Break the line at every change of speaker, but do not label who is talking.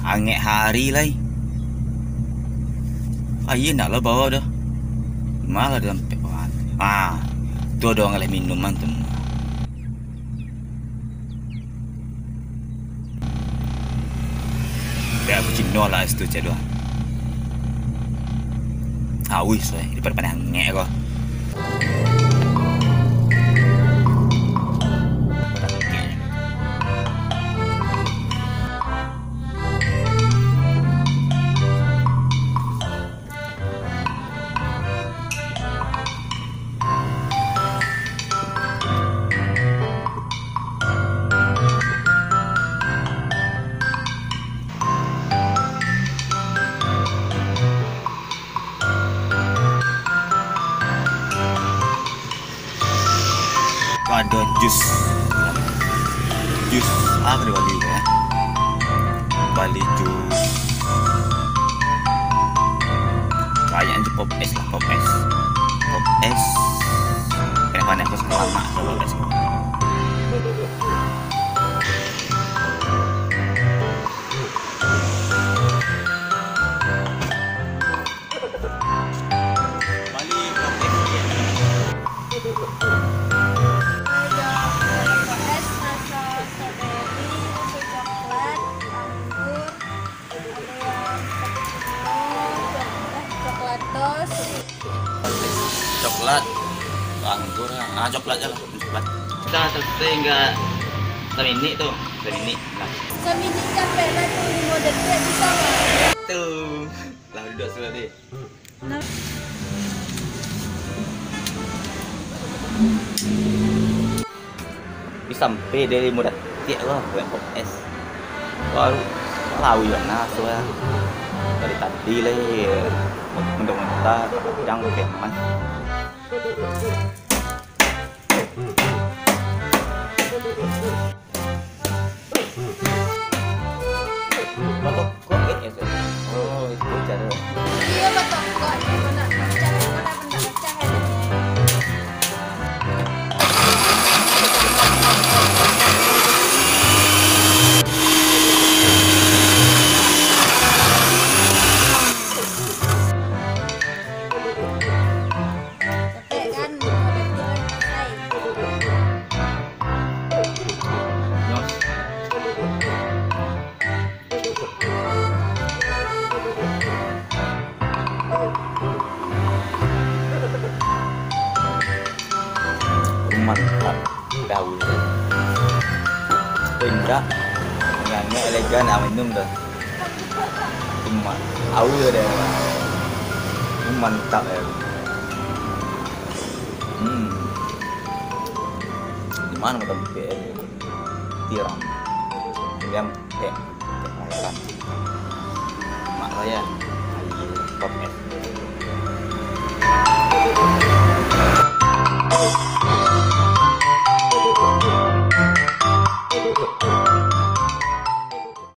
Angek hari lai. Ayo nak lah bawa dah. Malah dalam pekan. Tu doang oleh minuman tu. Dah aku cino lah itu cedok. Wih, soy, daripada angek kau. Ada jus apa di Bali ya? Bali jus kayaknya pop es lah, pop es kenapa aku suka lama sama pop es. Bali pop es coklat, anggur, coklat aja lah, coklat. Kita selesai enggak semini tuh, semini. Nah.
Semini capek lah tuh di model dia bisa nggak?
Tuh, lah duduk sudah deh.
Nah.
Sampai dari mudah tiap lah buat pop es. Baru tahu ya nah soalnya dari tadi lah mentah-mentah yang keman. Batok kok ya? Oh itu cara.
Iya batok kok mana pecah mana benda pecah ini.
Mantap daun indah nyanyi elegan minum dah cuma awal deh mantap ya. Di mana tempat tiram yang mak saya